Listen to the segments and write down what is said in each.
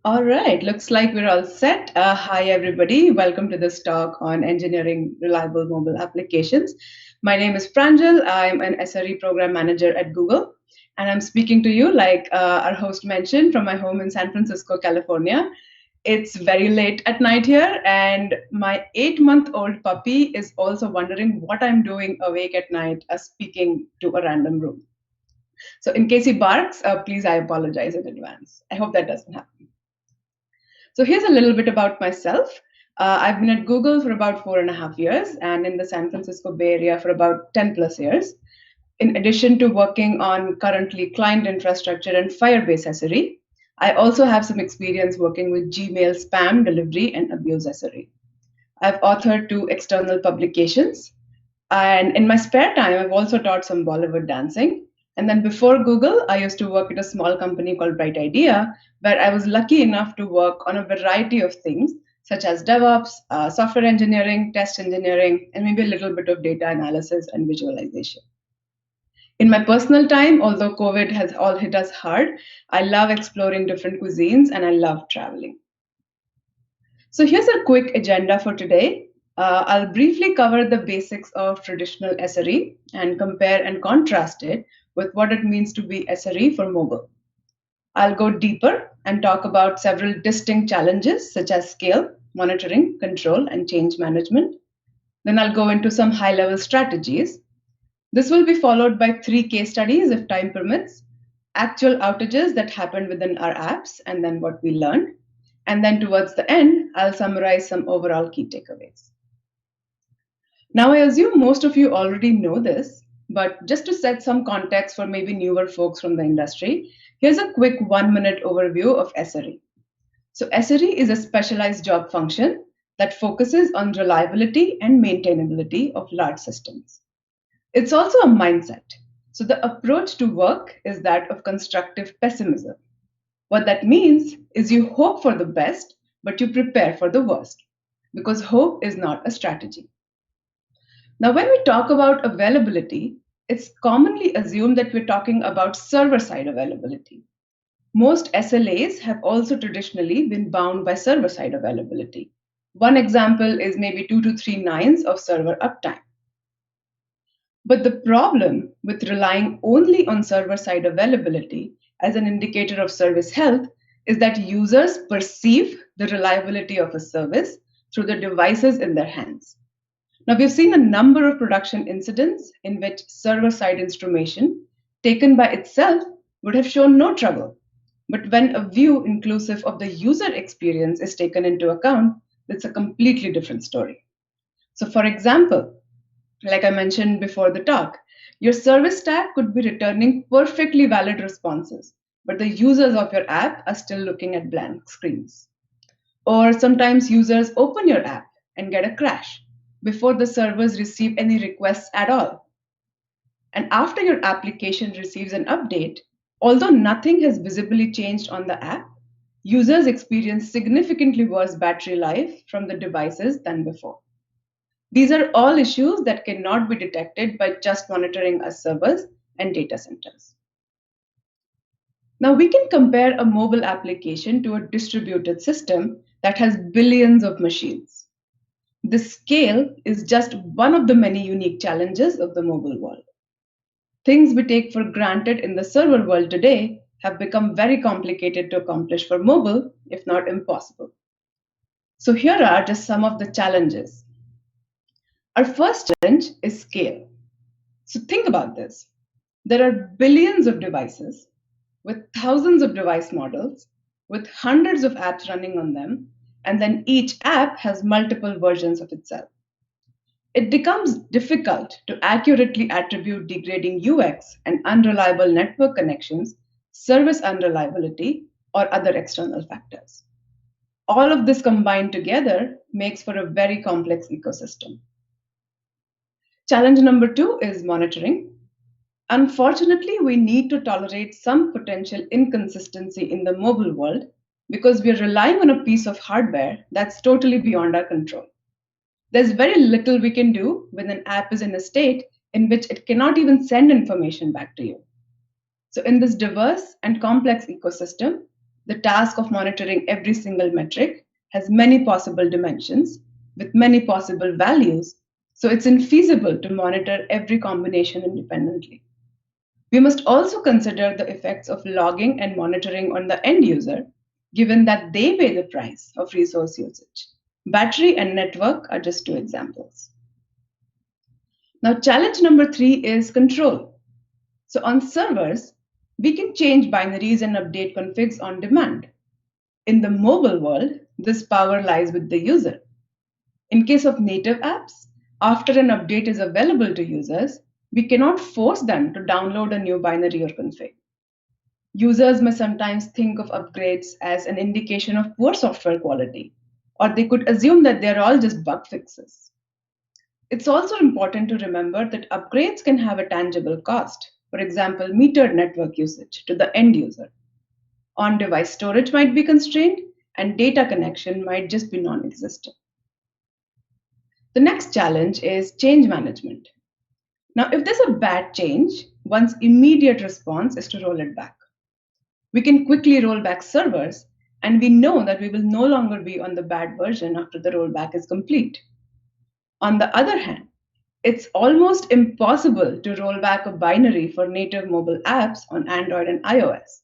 All right, looks like we're all set. Hi, everybody. Welcome to this talk on engineering reliable mobile applications. My name is Pranjal. I'm an SRE program manager at Google, and I'm speaking to you, like our host mentioned, from my home in San Francisco, California. It's very late at night here, and my 8-month-old puppy is also wondering what I'm doing awake at night, speaking to a random room. So, in case he barks, please, I apologize in advance. I hope that doesn't happen. So here's a little bit about myself. I've been at Google for about 4.5 years and in the San Francisco Bay Area for about 10 plus years. In addition to working on currently client infrastructure and Firebase SRE, I also have some experience working with Gmail spam delivery and abuse SRE. I've authored 2 external publications. And in my spare time, I've also taught some Bollywood dancing. And then before Google, I used to work at a small company called PROIDEA, where I was lucky enough to work on a variety of things, such as DevOps, software engineering, test engineering, and maybe a little bit of data analysis and visualization. In my personal time, although COVID has all hit us hard, I love exploring different cuisines and I love traveling. So here's a quick agenda for today. I'll briefly cover the basics of traditional SRE and compare and contrast it with what it means to be SRE for mobile. I'll go deeper and talk about several distinct challenges such as scale, monitoring, control, and change management. Then I'll go into some high-level strategies. This will be followed by 3 case studies if time permits, actual outages that happened within our apps, and then what we learned. And then towards the end, I'll summarize some overall key takeaways. Now, I assume most of you already know this, but just to set some context for maybe newer folks from the industry, here's a quick 1-minute overview of SRE. So SRE is a specialized job function that focuses on reliability and maintainability of large systems. It's also a mindset. So the approach to work is that of constructive pessimism. What that means is you hope for the best, but you prepare for the worst, because hope is not a strategy. Now, when we talk about availability, it's commonly assumed that we're talking about server-side availability. Most SLAs have also traditionally been bound by server-side availability. One example is maybe 2 to 3 nines of server uptime. But the problem with relying only on server-side availability as an indicator of service health is that users perceive the reliability of a service through the devices in their hands. Now, we've seen a number of production incidents in which server-side instrumentation taken by itself would have shown no trouble. But when a view inclusive of the user experience is taken into account, it's a completely different story. So, for example, like I mentioned before the talk, your service stack could be returning perfectly valid responses, but the users of your app are still looking at blank screens. Or sometimes users open your app and get a crash before the servers receive any requests at all. And after your application receives an update, although nothing has visibly changed on the app, users experience significantly worse battery life from the devices than before. These are all issues that cannot be detected by just monitoring our servers and data centers. Now, we can compare a mobile application to a distributed system that has billions of machines. The scale is just one of the many unique challenges of the mobile world. Things we take for granted in the server world today have become very complicated to accomplish for mobile, if not impossible. So here are just some of the challenges. Our first challenge is scale. So think about this. There are billions of devices with thousands of device models, with hundreds of apps running on them, and then each app has multiple versions of itself. It becomes difficult to accurately attribute degrading UX and unreliable network connections, service unreliability, or other external factors. All of this combined together makes for a very complex ecosystem. Challenge number 2 is monitoring. Unfortunately, we need to tolerate some potential inconsistency in the mobile world because we are relying on a piece of hardware that's totally beyond our control. There's very little we can do when an app is in a state in which it cannot even send information back to you. So in this diverse and complex ecosystem, The task of monitoring every single metric has many possible dimensions with many possible values, so it's infeasible to monitor every combination independently. We must also consider the effects of logging and monitoring on the end user, given that they pay the price of resource usage. Battery and network are just two examples. Now, challenge number 3 is control. So on servers, we can change binaries and update configs on demand. In the mobile world, this power lies with the user. In case of native apps, after an update is available to users, we cannot force them to download a new binary or config. Users may sometimes think of upgrades as an indication of poor software quality, or they could assume that they're all just bug fixes. It's also important to remember that upgrades can have a tangible cost, for example, metered network usage to the end user. On-device storage might be constrained, and data connection might just be non-existent. The next challenge is change management. Now, if there's a bad change, one's immediate response is to roll it back. We can quickly roll back servers, and we know that we will no longer be on the bad version after the rollback is complete. On the other hand, it's almost impossible to roll back a binary for native mobile apps on Android and iOS.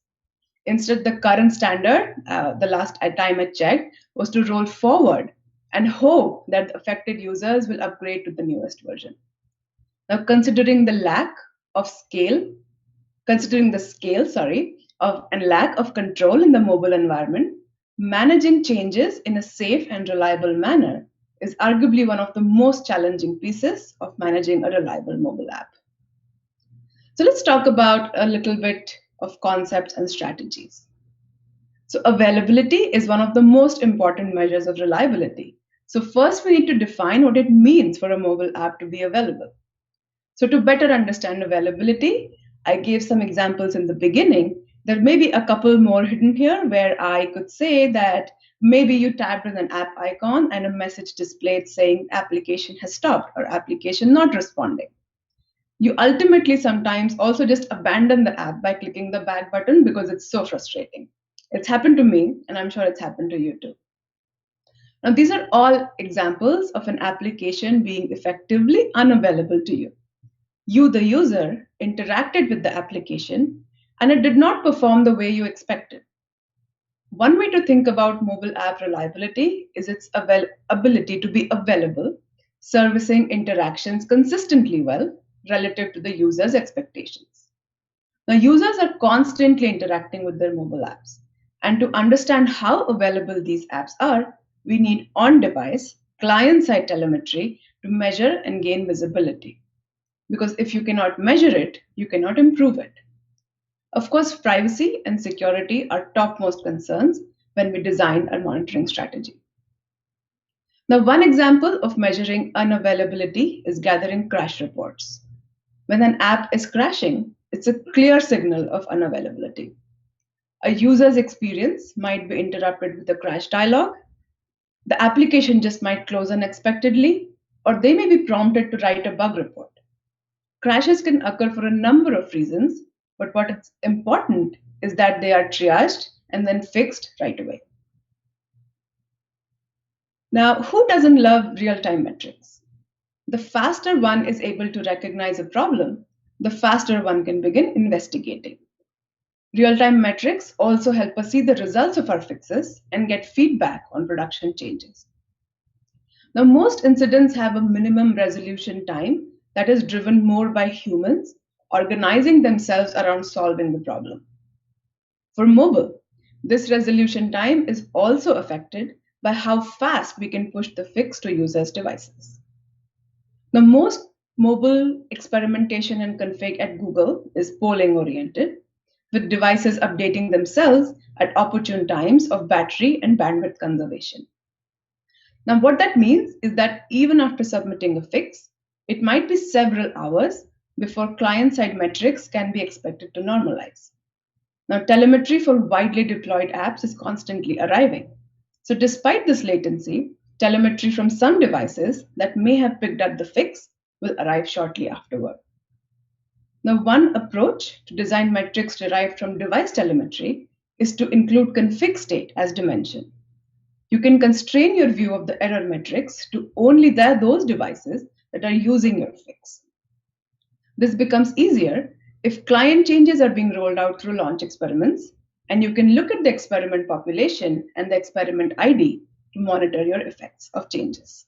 Instead, the current standard, the last time I checked, was to roll forward and hope that the affected users will upgrade to the newest version. Now, considering the scale, and lack of control in the mobile environment, managing changes in a safe and reliable manner is arguably one of the most challenging pieces of managing a reliable mobile app. So let's talk about a little bit of concepts and strategies. So availability is one of the most important measures of reliability. So first we need to define what it means for a mobile app to be available. So to better understand availability, I gave some examples in the beginning. There may be a couple more hidden here where I could say that maybe you tapped on an app icon and a message displayed saying application has stopped or application not responding. You ultimately sometimes also just abandon the app by clicking the back button because it's so frustrating. It's happened to me, and I'm sure it's happened to you too. Now, these are all examples of an application being effectively unavailable to you. You, the user, interacted with the application, and it did not perform the way you expected. One way to think about mobile app reliability is its ability to be available, servicing interactions consistently well relative to the user's expectations. Now, users are constantly interacting with their mobile apps, and to understand how available these apps are, we need on-device, client-side telemetry to measure and gain visibility. Because if you cannot measure it, you cannot improve it. Of course, privacy and security are topmost concerns when we design our monitoring strategy. Now, one example of measuring unavailability is gathering crash reports. When an app is crashing, it's a clear signal of unavailability. A user's experience might be interrupted with a crash dialog. The application just might close unexpectedly, or they may be prompted to write a bug report. Crashes can occur for a number of reasons, but what is important is that they are triaged and then fixed right away. Now, who doesn't love real-time metrics? The faster one is able to recognize a problem, the faster one can begin investigating. Real-time metrics also help us see the results of our fixes and get feedback on production changes. Now, most incidents have a minimum resolution time that is driven more by humans organizing themselves around solving the problem. For mobile, this resolution time is also affected by how fast we can push the fix to users' devices. The most mobile experimentation and config at Google is polling oriented, with devices updating themselves at opportune times of battery and bandwidth conservation. Now, what that means is that even after submitting a fix, it might be several hours before client-side metrics can be expected to normalize. Now, telemetry for widely deployed apps is constantly arriving. So despite this latency, telemetry from some devices that may have picked up the fix will arrive shortly afterward. Now, one approach to design metrics derived from device telemetry is to include config state as dimension. You can constrain your view of the error metrics to only those devices that are using your fix. This becomes easier if client changes are being rolled out through launch experiments, and you can look at the experiment population and the experiment ID to monitor your effects of changes.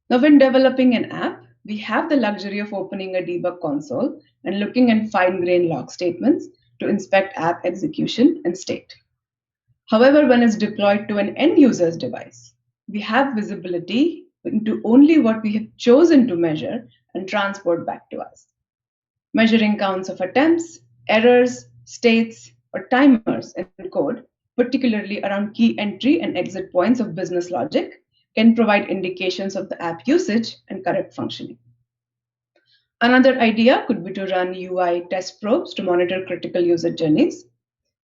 Now, when developing an app, we have the luxury of opening a debug console and looking at fine-grained log statements to inspect app execution and state. However, when it's deployed to an end user's device, we have visibility into only what we have chosen to measure and transport back to us. Measuring counts of attempts, errors, states, or timers in code, particularly around key entry and exit points of business logic, can provide indications of the app usage and correct functioning. Another idea could be to run UI test probes to monitor critical user journeys.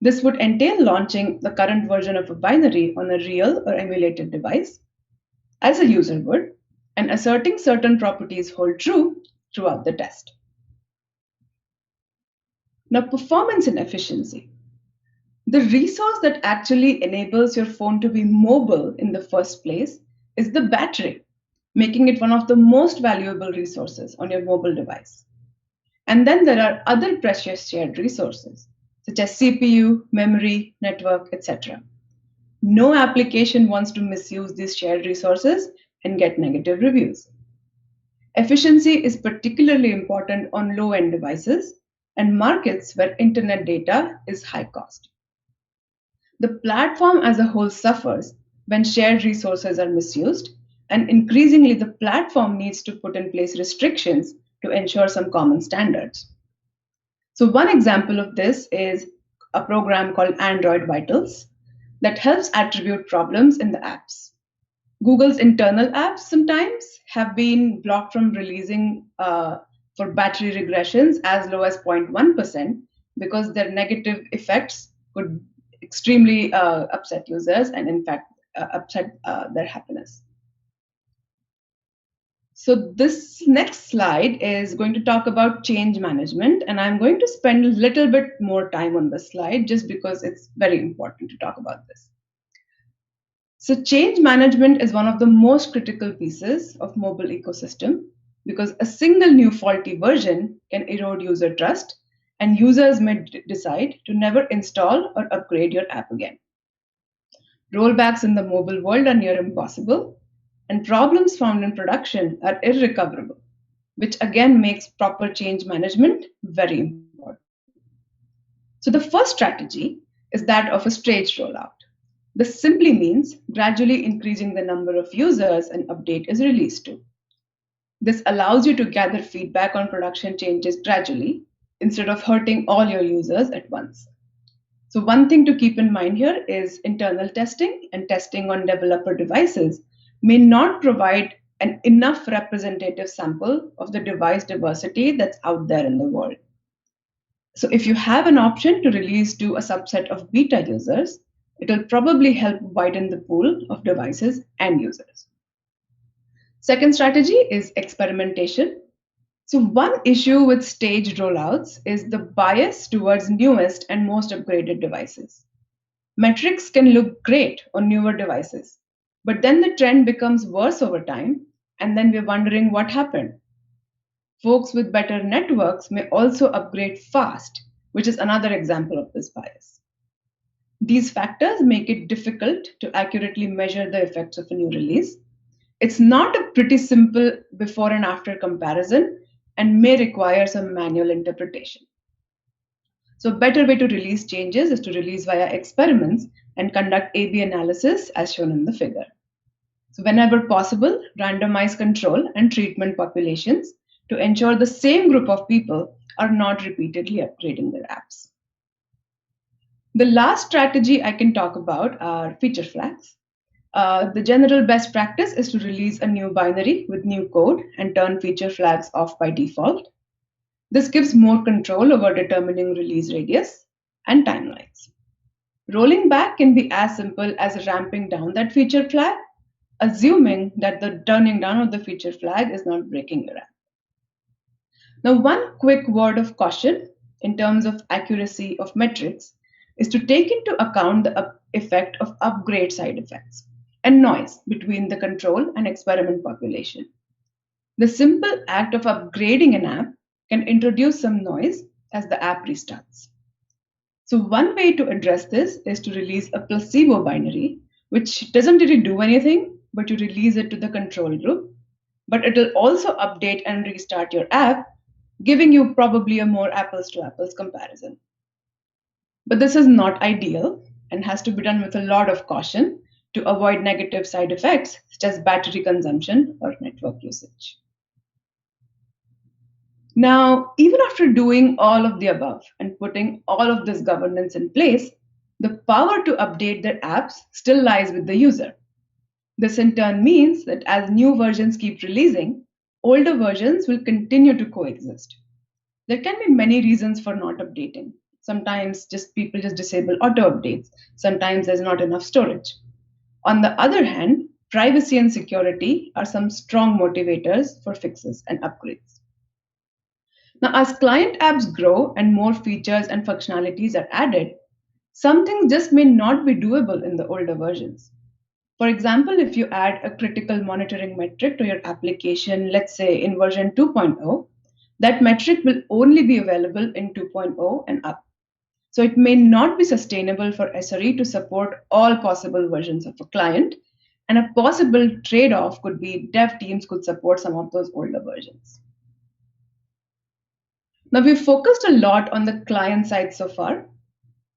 This would entail launching the current version of a binary on a real or emulated device, as a user would, and asserting certain properties hold true throughout the test. Now, performance and efficiency. The resource that actually enables your phone to be mobile in the first place is the battery, making it one of the most valuable resources on your mobile device. And then there are other precious shared resources, such as CPU, memory, network, etc. No application wants to misuse these shared resources and get negative reviews. Efficiency is particularly important on low-end devices and markets where internet data is high cost. The platform as a whole suffers when shared resources are misused, and increasingly the platform needs to put in place restrictions to ensure some common standards. So one example of this is a program called Android Vitals that helps attribute problems in the apps. Google's internal apps sometimes have been blocked from releasing for battery regressions as low as 0.1% because their negative effects could extremely upset users and in fact upset their happiness. So this next slide is going to talk about change management, and I'm going to spend a little bit more time on this slide just because it's very important to talk about this. So change management is one of the most critical pieces of mobile ecosystem because a single new faulty version can erode user trust, and users may decide to never install or upgrade your app again. Rollbacks in the mobile world are near impossible, and problems found in production are irrecoverable, which again makes proper change management very important. So the first strategy is that of a staged rollout. This simply means gradually increasing the number of users an update is released to. This allows you to gather feedback on production changes gradually instead of hurting all your users at once. So one thing to keep in mind here is internal testing and testing on developer devices may not provide an enough representative sample of the device diversity that's out there in the world. So if you have an option to release to a subset of beta users, it will probably help widen the pool of devices and users. Second strategy is experimentation. So one issue with staged rollouts is the bias towards newest and most upgraded devices. Metrics can look great on newer devices, but then the trend becomes worse over time, and then we're wondering what happened. Folks with better networks may also upgrade fast, which is another example of this bias. These factors make it difficult to accurately measure the effects of a new release. It's not a pretty simple before and after comparison and may require some manual interpretation. So a better way to release changes is to release via experiments and conduct A/B analysis as shown in the figure. So whenever possible, randomize control and treatment populations to ensure the same group of people are not repeatedly upgrading their apps. The last strategy I can talk about are feature flags. The general best practice is to release a new binary with new code and turn feature flags off by default. This gives more control over determining release radius and timelines. Rolling back can be as simple as ramping down that feature flag, assuming that the turning down of the feature flag is not breaking your app. Now, one quick word of caution in terms of accuracy of metrics. is to take into account the effect of upgrade side effects and noise between the control and experiment population. The simple act of upgrading an app can introduce some noise as the app restarts. So, one way to address this is to release a placebo binary, which doesn't really do anything, but you release it to the control group. But it will also update and restart your app, giving you probably a more apples to apples comparison. But this is not ideal and has to be done with a lot of caution to avoid negative side effects such as battery consumption or network usage. Now, even after doing all of the above and putting all of this governance in place, the power to update their apps still lies with the user. This in turn means that as new versions keep releasing, older versions will continue to coexist. There can be many reasons for not updating. Sometimes people just disable auto updates. Sometimes there's not enough storage. On the other hand, privacy and security are some strong motivators for fixes and upgrades. Now, as client apps grow and more features and functionalities are added, some things just may not be doable in the older versions. For example, if you add a critical monitoring metric to your application, let's say in version 2.0, that metric will only be available in 2.0 and up. So it may not be sustainable for SRE to support all possible versions of a client, and a possible trade-off could be dev teams could support some of those older versions. Now, we've focused a lot on the client side so far.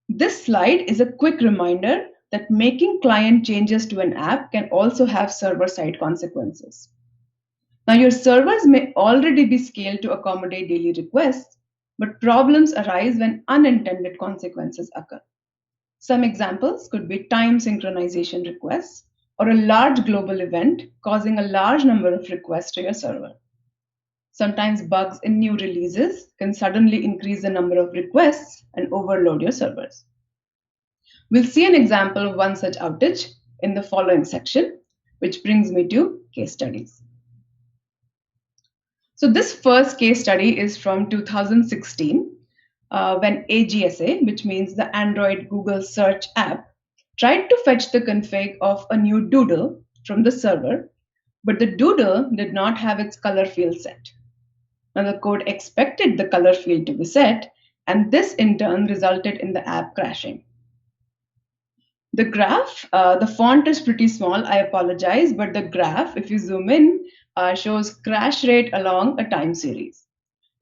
This slide is a quick reminder that making client changes to an app can also have server-side consequences. Now, your servers may already be scaled to accommodate daily requests, but problems arise when unintended consequences occur. Some examples could be time synchronization requests or a large global event causing a large number of requests to your server. Sometimes bugs in new releases can suddenly increase the number of requests and overload your servers. We'll see an example of one such outage in the following section, which brings me to case studies. So this first case study is from 2016, when AGSA, which means the Android Google Search app, tried to fetch the config of a new doodle from the server, but the doodle did not have its color field set. Now the code expected the color field to be set, and this in turn resulted in the app crashing. The graph, the font is pretty small, I apologize, but the graph, if you zoom in, shows crash rate along a time series.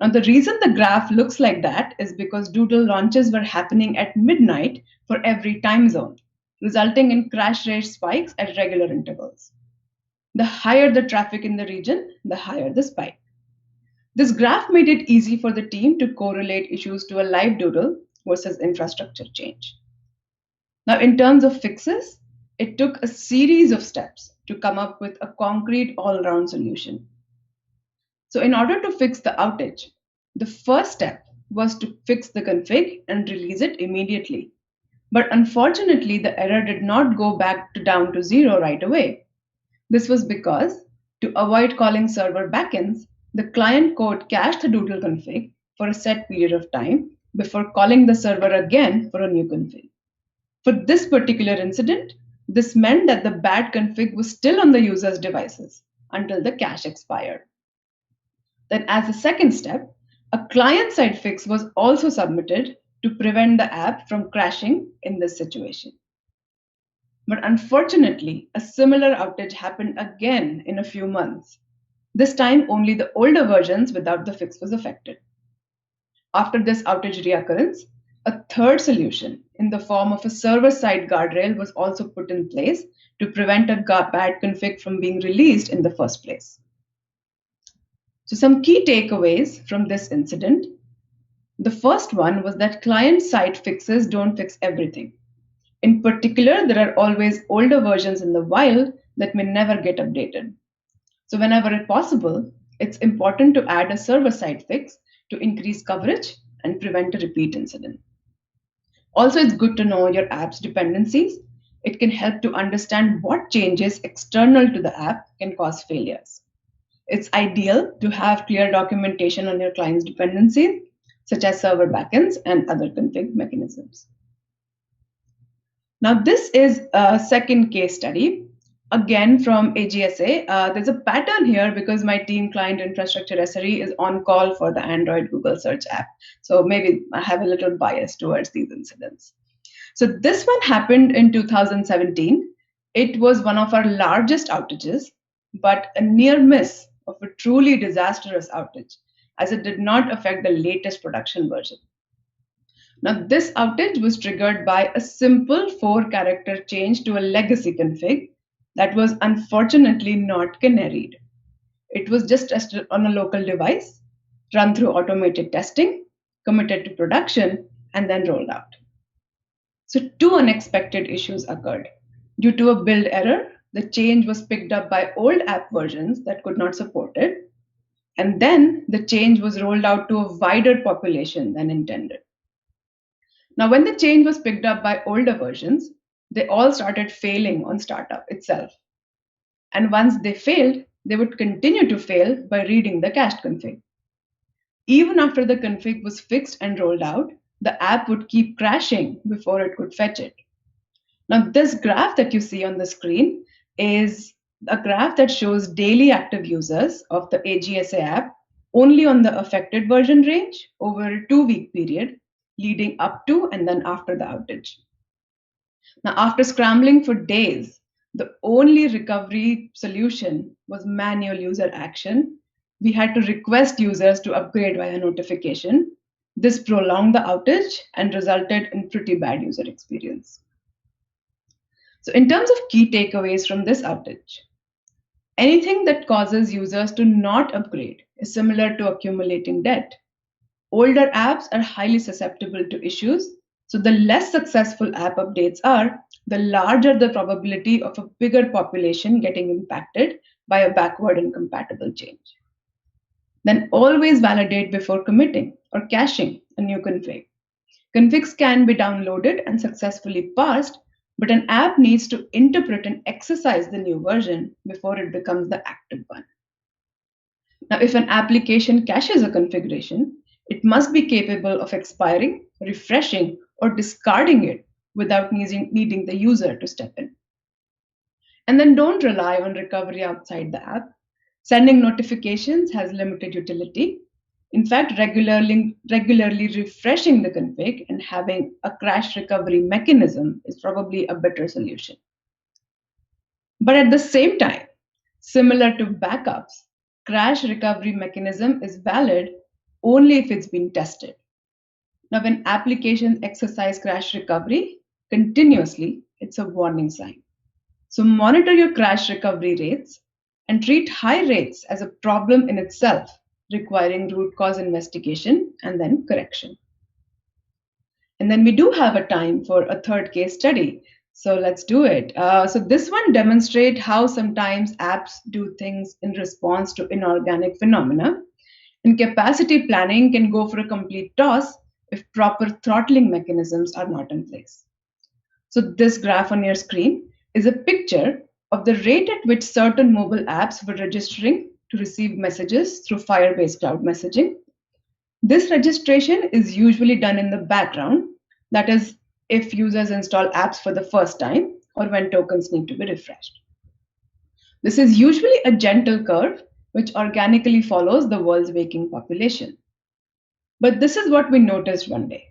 Now the reason the graph looks like that is because doodle launches were happening at midnight for every time zone, resulting in crash rate spikes at regular intervals. The higher the traffic in the region, the higher the spike. This graph made it easy for the team to correlate issues to a live doodle versus infrastructure change. Now, in terms of fixes, it took a series of steps to come up with a concrete all-round solution. So in order to fix the outage, the first step was to fix the config and release it immediately. But unfortunately, the error did not go back down to zero right away. This was because, to avoid calling server backends, the client code cached the doodle config for a set period of time before calling the server again for a new config. For this particular incident, this meant that the bad config was still on the user's devices until the cache expired. Then, as a second step, a client-side fix was also submitted to prevent the app from crashing in this situation. But unfortunately, a similar outage happened again in a few months. This time, only the older versions without the fix was affected. After this outage reoccurrence, a third solution in the form of a server-side guardrail was also put in place to prevent a bad config from being released in the first place. So some key takeaways from this incident. The first one was that client-side fixes don't fix everything. In particular, there are always older versions in the wild that may never get updated. So whenever possible, it's important to add a server-side fix to increase coverage and prevent a repeat incident. Also, it's good to know your app's dependencies. It can help to understand what changes external to the app can cause failures. It's ideal to have clear documentation on your client's dependencies, such as server backends and other config mechanisms. Now, this is a second case study, again from AGSA. There's a pattern here because my team client infrastructure SRE is on call for the Android Google search app. So maybe I have a little bias towards these incidents. So this one happened in 2017. It was one of our largest outages, but a near miss of a truly disastrous outage, as it did not affect the latest production version. Now, this outage was triggered by a simple 4-character change to a legacy config that was unfortunately not canaried. It was just tested on a local device, run through automated testing, committed to production, and then rolled out. So, two unexpected issues occurred. Due to a build error, the change was picked up by old app versions that could not support it, and then the change was rolled out to a wider population than intended. Now, when the change was picked up by older versions, they all started failing on startup itself. And once they failed, they would continue to fail by reading the cached config. Even after the config was fixed and rolled out, the app would keep crashing before it could fetch it. Now, this graph that you see on the screen is a graph that shows daily active users of the AGSA app only on the affected version range over a 2-week period leading up to and then after the outage. Now, after scrambling for days, the only recovery solution was manual user action. We had to request users to upgrade via notification. This prolonged the outage and resulted in pretty bad user experience. So, in terms of key takeaways from this outage, anything that causes users to not upgrade is similar to accumulating debt. Older apps are highly susceptible to issues, so the less successful app updates are, the larger the probability of a bigger population getting impacted by a backward incompatible change. Then always validate before committing or caching a new config. Configs can be downloaded and successfully parsed, but an app needs to interpret and exercise the new version before it becomes the active one. Now, if an application caches a configuration, it must be capable of expiring, refreshing, or discarding it without needing the user to step in. And then don't rely on recovery outside the app. Sending notifications has limited utility. In fact, regularly refreshing the config and having a crash recovery mechanism is probably a better solution. But at the same time, similar to backups, crash recovery mechanism is valid only if it's been tested. Now, when applications exercise crash recovery continuously, it's a warning sign. So monitor your crash recovery rates and treat high rates as a problem in itself, requiring root cause investigation and then correction. And then we do have a time for a third case study. So let's do it. So this one demonstrates how sometimes apps do things in response to inorganic phenomena. And capacity planning can go for a complete toss if proper throttling mechanisms are not in place. So this graph on your screen is a picture of the rate at which certain mobile apps were registering to receive messages through Firebase Cloud Messaging. This registration is usually done in the background, that is, if users install apps for the first time or when tokens need to be refreshed. This is usually a gentle curve which organically follows the world's waking population. But this is what we noticed one day.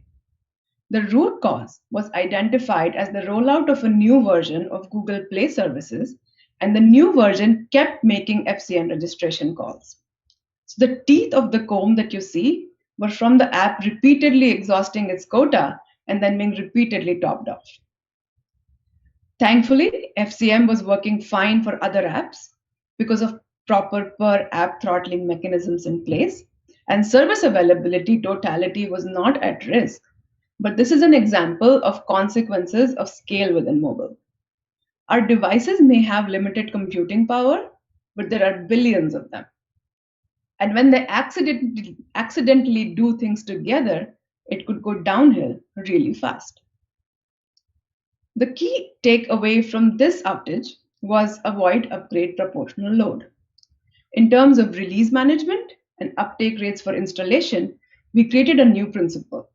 The root cause was identified as the rollout of a new version of Google Play services, and the new version kept making FCN registration calls. So the teeth of the comb that you see were from the app repeatedly exhausting its quota and then being repeatedly topped off. Thankfully, FCM was working fine for other apps because of proper per app throttling mechanisms in place, and service availability totality was not at risk. But this is an example of consequences of scale within mobile. Our devices may have limited computing power, but there are billions of them. And when they accidentally do things together, it could go downhill really fast. The key takeaway from this outage was avoid upgrade proportional load. In terms of release management and uptake rates for installation, we created a new principle.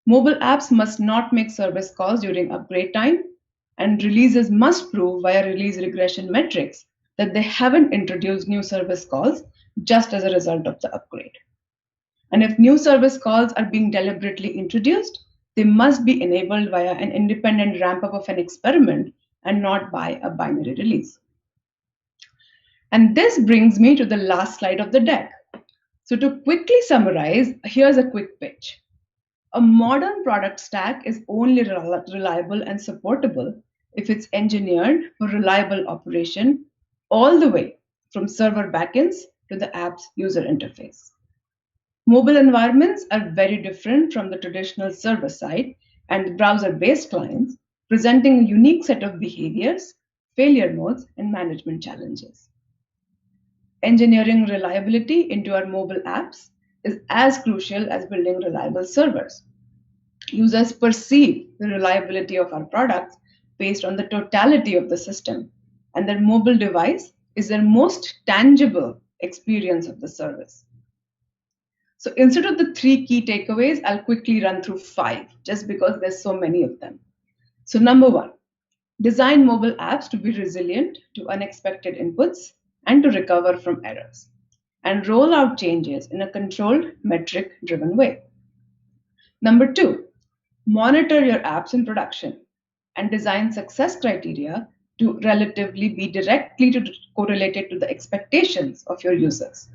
Mobile apps must not make service calls during upgrade time, And releases must prove via release regression metrics that they haven't introduced new service calls just as a result of the upgrade. And if new service calls are being deliberately introduced, they must be enabled via an independent ramp up of an experiment and not by a binary release. And this brings me to the last slide of the deck. So, to quickly summarize, here's a quick pitch. A modern product stack is only reliable and supportable if it's engineered for reliable operation all the way from server backends to the app's user interface. Mobile environments are very different from the traditional server side and browser based clients, presenting a unique set of behaviors, failure modes, and management challenges. Engineering reliability into our mobile apps is as crucial as building reliable servers. Users perceive the reliability of our products based on the totality of the system, and their mobile device is their most tangible experience of the service. So instead of the three key takeaways, I'll quickly run through five just because there's so many of them. So, number one, design mobile apps to be resilient to unexpected inputs and to recover from errors, and roll out changes in a controlled, metric driven way. Number two, monitor your apps in production and design success criteria to relatively be directly correlated to the expectations of your users.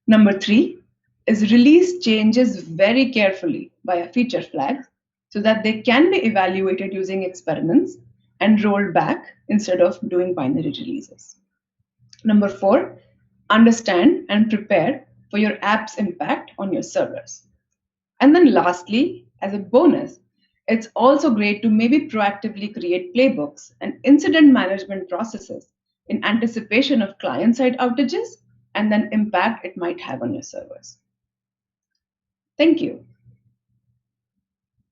Number three is release changes very carefully via feature flags so that they can be evaluated using experiments and rolled back instead of doing binary releases. Number four, understand and prepare for your app's impact on your servers. And then lastly, as a bonus, it's also great to maybe proactively create playbooks and incident management processes in anticipation of client side outages and then impact it might have on your servers. Thank you.